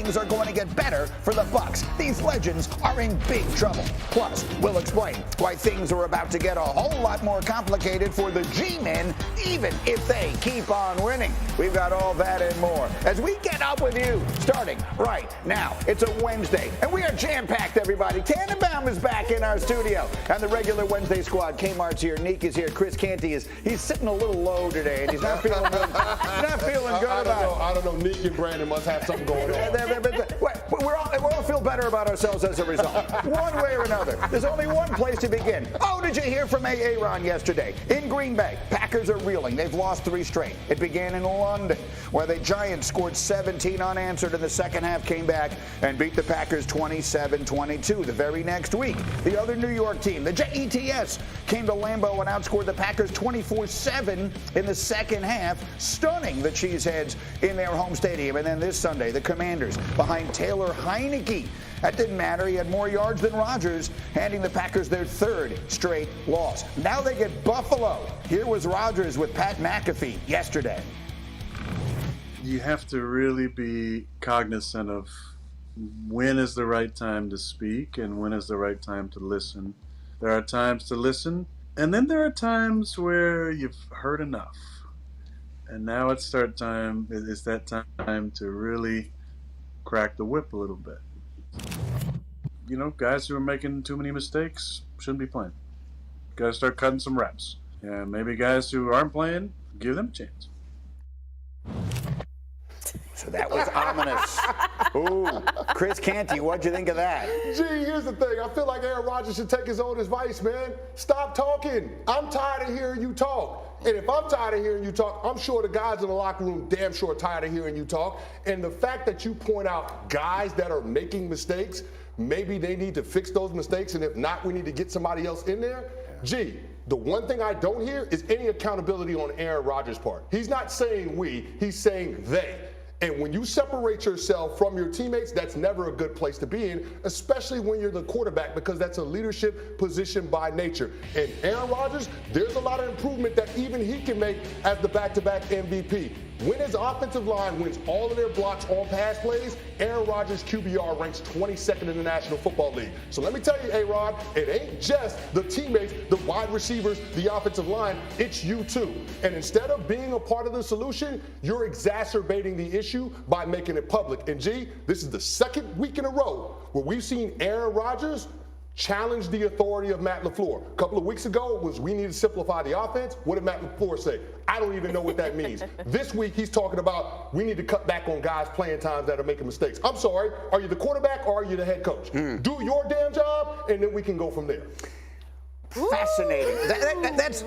things are going to get better for the Bucs. These legends are in big trouble. Plus, we'll explain why things are about to get a whole lot more complicated for the G-men, even if they keep on winning. We've got all that and more as we get up with you, starting right now. It's a Wednesday, and we are jam-packed, everybody. Tannenbaum is back in our studio, and the regular Wednesday squad. Kmart's here, Neek is here, Chris Canty he's sitting a little low today, and he's not feeling good. Not feeling good about it. I don't know. Neek and Brandon must have something going on. We all feel better about ourselves as a result, one way or another. There's only one place to begin. Oh, did you hear from Aaron yesterday? In Green Bay, Packers are reeling. They've lost 3 straight. It began in London, where the Giants scored 17 unanswered in the second half, came back and beat the Packers 27-22. The very next week, the other New York team, the Jets, came to Lambeau and outscored the Packers 24-7 in the second half, stunning the Cheeseheads in their home stadium. And then this Sunday, the Commanders behind Taylor Heineke. That didn't matter. He had more yards than Rodgers, handing the Packers their 3rd straight loss. Now they get Buffalo. Here was Rodgers with Pat McAfee yesterday. You have to really be cognizant of when is the right time to speak and when is the right time to listen. There are times to listen, and then there are times where you've heard enough. And now it's that time to really crack the whip a little bit. You know, guys who are making too many mistakes shouldn't be playing. Got to start cutting some reps. And maybe guys who aren't playing, give them a chance. So that was ominous. Ooh, Chris Canty, what'd you think of that? Gee, here's the thing. I feel like Aaron Rodgers should take his own advice, man. Stop talking. I'm tired of hearing you talk. And if I'm tired of hearing you talk, I'm sure the guys in the locker room damn sure are tired of hearing you talk. And the fact that you point out guys that are making mistakes, maybe they need to fix those mistakes, and if not, we need to get somebody else in there. Gee, the one thing I don't hear is any accountability on Aaron Rodgers' part. He's not saying we, he's saying they. And when you separate yourself from your teammates, that's never a good place to be in, especially when you're the quarterback, because that's a leadership position by nature. And Aaron Rodgers, there's a lot of improvement that even he can make as the back-to-back MVP. When his offensive line wins all of their blocks on pass plays, Aaron Rodgers' QBR ranks 22nd in the National Football League. So let me tell you, A-Rod, it ain't just the teammates, the wide receivers, the offensive line, it's you too. And instead of being a part of the solution, you're exacerbating the issue by making it public. And G, this is the 2nd week in a row where we've seen Aaron Rodgers challenge the authority of Matt LaFleur. A couple of weeks ago it was we need to simplify the offense. What did Matt LaFleur say? I don't even know what that means. This week he's talking about we need to cut back on guys playing times that are making mistakes. I'm sorry, are you the quarterback or are you the head coach? Do your damn job and then we can go from there. Fascinating. That's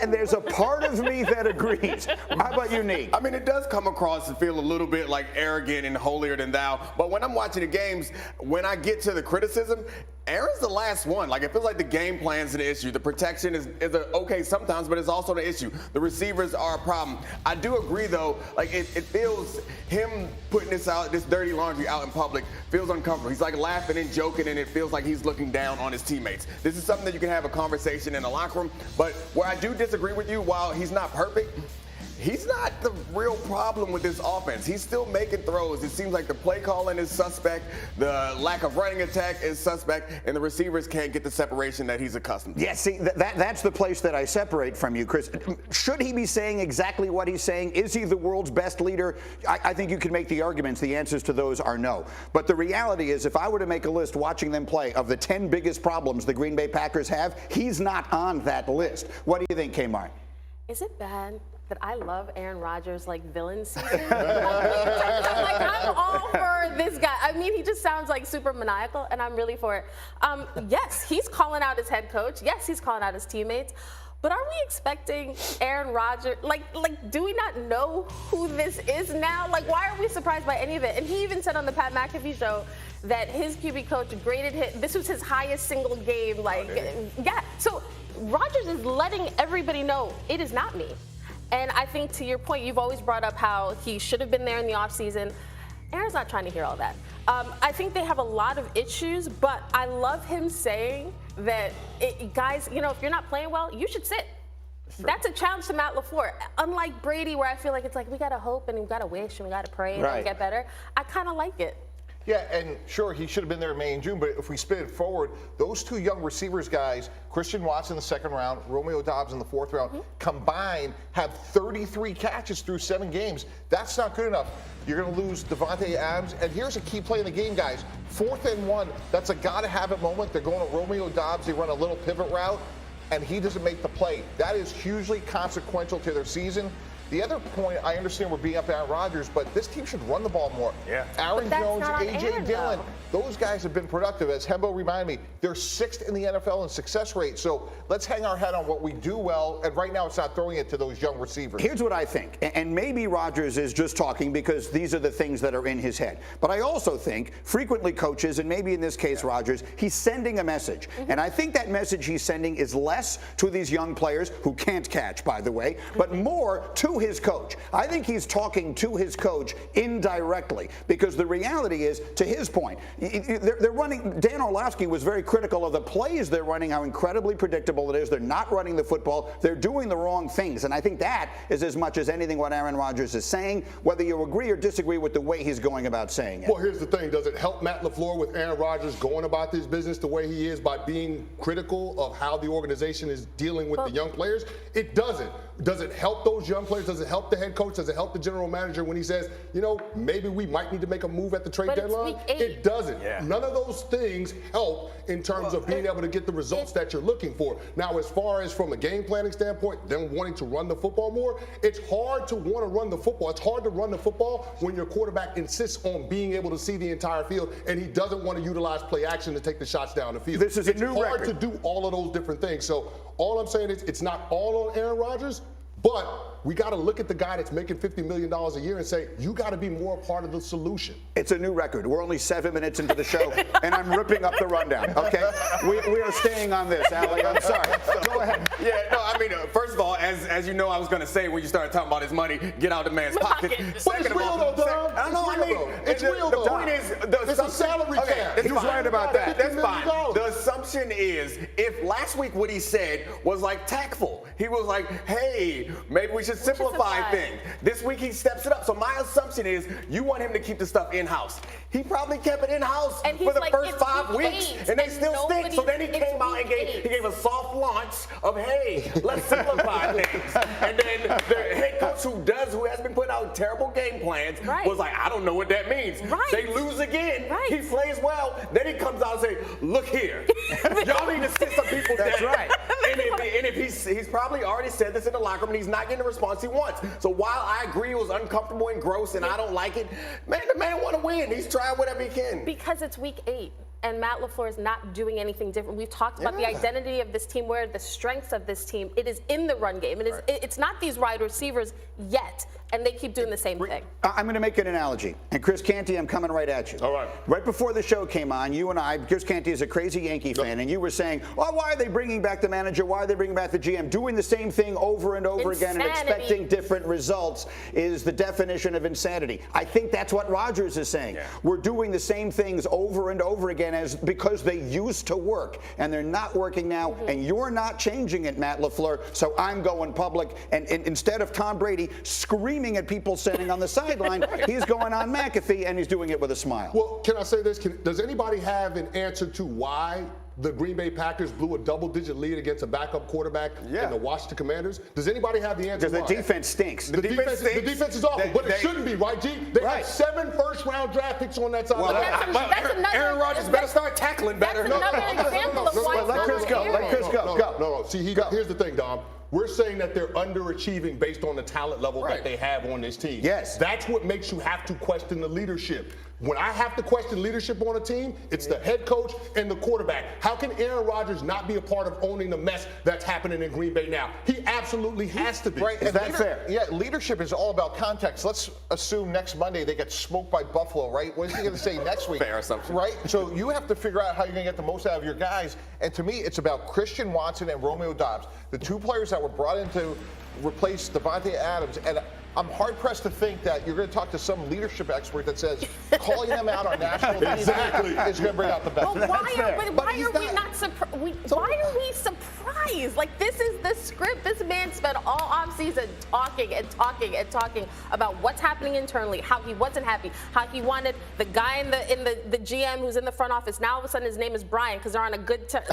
and there's a part of me that agrees. How about you, Neek? I mean, it does come across and feel a little bit like arrogant and holier than thou. But when I'm watching the games, when I get to the criticism, Aaron's the last one. Like, it feels like the game plan's an issue. The protection is okay sometimes, but it's also the issue. The receivers are a problem. I do agree, though, like, it feels him putting this dirty laundry out in public feels uncomfortable. He's, like, laughing and joking, and it feels like he's looking down on his teammates. This is something that you can have a conversation in the locker room. But where I do disagree with you, while he's not perfect, he's not the real problem with this offense. He's still making throws. It seems like the play calling is suspect, the lack of running attack is suspect, and the receivers can't get the separation that he's accustomed to. Yeah, see, that's the place that I separate from you, Chris. Should he be saying exactly what he's saying? Is he the world's best leader? I think you can make the arguments. The answers to those are no. But the reality is, if I were to make a list watching them play of the 10 biggest problems the Green Bay Packers have, he's not on that list. What do you think, Kmart? Is it bad that I love Aaron Rodgers like villain season? I'm all for this guy. I mean, he just sounds like super maniacal, and I'm really for it. Yes, he's calling out his head coach. Yes, he's calling out his teammates. But are we expecting Aaron Rodgers, like, do we not know who this is now? Like, why are we surprised by any of it? And he even said on the Pat McAfee show that his QB coach graded him, this was his highest single game, like, yeah. So Rodgers is letting everybody know it is not me. And I think, to your point, you've always brought up how he should have been there in the offseason. Aaron's not trying to hear all that. I think they have a lot of issues, but I love him saying that, guys, you know, if you're not playing well, you should sit. That's a challenge to Matt LaFleur. Unlike Brady, where I feel like it's like we got to hope and we got to wish and we got to pray and it'll get better, I kind of like it. Yeah, and sure, he should have been there in May and June, but if we spin it forward, those two young receivers guys, Christian Watson in the second round, Romeo Doubs in the fourth round, combined have 33 catches through 7 games. That's not good enough. You're going to lose Devontae Adams, and here's a key play in the game, guys. 4th and 1, that's a gotta-have-it moment. They're going to Romeo Doubs. They run a little pivot route, and he doesn't make the play. That is hugely consequential to their season. The other point, I understand we're beating up Aaron Rodgers, but this team should run the ball more. Yeah. Aaron Jones, A.J. Aaron, Dillon, though. those guys have been productive. As Hembo reminded me, they're 6th in the NFL in success rate. So let's hang our head on what we do well, and right now it's not throwing it to those young receivers. Here's what I think, and maybe Rodgers is just talking because these are the things that are in his head. But I also think frequently coaches, and maybe in this case Rodgers, he's sending a message. And I think that message he's sending is less to these young players who can't catch, by the way, but more to his coach. I think he's talking to his coach indirectly because the reality is, to his point, they're running. Dan Orlovsky was very critical of the plays they're running, how incredibly predictable it is. They're not running the football. They're doing the wrong things. And I think that is as much as anything what Aaron Rodgers is saying, whether you agree or disagree with the way he's going about saying it. Well, here's the thing. Does it help Matt LaFleur with Aaron Rodgers going about this business the way he is by being critical of how the organization is dealing with the young players? It doesn't. Does it help those young players? Does it help the head coach? Does it help the general manager when he says, you know, maybe we might need to make a move at the trade deadline? It doesn't. None of those things help in terms of being able to get the results that you're looking for. Now, as far as from a game planning standpoint, them wanting to run the football more, it's hard to want to run the football. It's hard to run the football when your quarterback insists on being able to see the entire field and he doesn't want to utilize play action to take the shots down the field. This is a new record. It's hard to do all of those different things. So all I'm saying is it's not all on Aaron Rodgers, but we got to look at the guy that's making $50 million a year and say, you got to be more a part of the solution. It's a new record. We're only 7 minutes into the show, and I'm ripping up the rundown, okay? We are staying on this, Allie. I'm sorry. Go ahead. Yeah, no, I mean, first of all, as you know, I was going to say when you started talking about his money, get out the man's pocket. But it's real, though, Dom. I know, It's real, though. It's real, the though. point is, It's a salary cap. That's He was fine. right about that. That's $50 fine. million. The assumption is, if last week what he said was like tactful, he was like, hey, maybe we should simplify things. This week he steps it up. So my assumption is you want him to keep the stuff in-house. He probably kept it in-house And he's for the like, first it's 5 week weeks, 8, and they and still stink. So then he it's came out and week he gave a soft launch of, hey, let's simplify things. And then the head coach who has been putting out terrible game plans was like, I don't know what that means. They lose again. He plays well. Then he comes out and says, look here, y'all need to sit some people down. That's right. And if he's probably already said this in the locker room, and he's not getting the response he wants. So while I agree it was uncomfortable and gross and I don't like it, man, the man want to win. He's trying whatever he can. Because it's week 8. And Matt LaFleur is not doing anything different. We've talked about the identity of this team, where the strengths of this team. It is in the run game. It's not these wide receivers yet, and they keep doing the same thing. I'm going to make an analogy. And Chris Canty, I'm coming right at you. All right. Right before the show came on, you and I, Chris Canty is a crazy Yankee fan, and you were saying, well, why are they bringing back the manager? Why are they bringing back the GM? Doing the same thing over and over again and expecting different results is the definition of insanity. I think that's what Rodgers is saying. We're doing the same things over and over again because they used to work, and they're not working now, and you're not changing it, Matt LaFleur, so I'm going public. And instead of Tom Brady screaming at people sitting on the sideline, he's going on McAfee, and he's doing it with a smile. Well, can I say this? Does anybody have an answer to why the Green Bay Packers blew a double-digit lead against a backup quarterback in the Washington Commanders? Does anybody have the answer? Because the defense stinks. The defense is awful, but it shouldn't be, right, G? They have 7 first-round draft picks on that side. Aaron Rodgers better start tackling better. That's another example of why. Let Chris go. Let Chris go. Go. No. See, here's the thing, Dom. We're saying that they're underachieving based on the talent level that they have on this team. Yes. That's what makes you have to question the leadership. When I have to question leadership on a team, it's the head coach and the quarterback. How can Aaron Rodgers not be a part of owning the mess that's happening in Green Bay now? He absolutely has to be. Right. Is that fair? Yeah, leadership is all about context. Let's assume next Monday they get smoked by Buffalo, right? What is he going to say next week? Fair assumption. Right? So you have to figure out how you're going to get the most out of your guys. And to me, it's about Christian Watson and Romeo Doubs, the 2 players that were brought in to replace Devontae Adams. And I'm hard-pressed to think that you're going to talk to some leadership expert that says calling them out on national TV is going to bring out the best. Well, why are we not. why are we surprised? Like, this is the script. This man spent all offseason talking and talking and talking about what's happening internally, how he wasn't happy, how he wanted the guy in the GM who's in the front office. Now all of a sudden his name is Brian because they're on a good terms.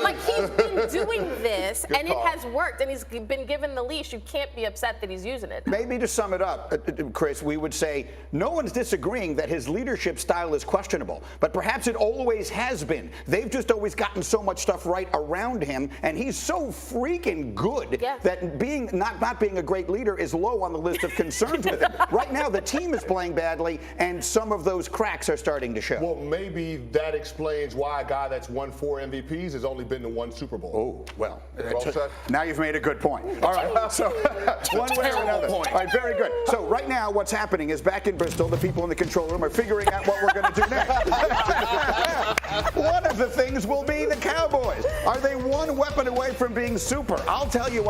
Like, he's been doing this and it has worked, and he's been given the leash. You can't be upset that he's using it. Maybe to sum it up, Chris, we would say no one's disagreeing that his leadership style is questionable, but perhaps it always has been. They've just always gotten so much stuff right around him, and he's so freaking good that not being a great leader is low on the list of concerns with him. Right now, the team is playing badly, and some of those cracks are starting to show. Well, maybe that explains why a guy that's won 4 MVPs has only been to 1 Super Bowl. Oh, well, said. now you've made a good point. All right, so one way or another. All right, very good. So right now, what's happening is back in Bristol, the people in the control room are figuring out what we're going to do next. One of the things will be the Cowboys. Are they one weapon away from being super? I'll tell you what.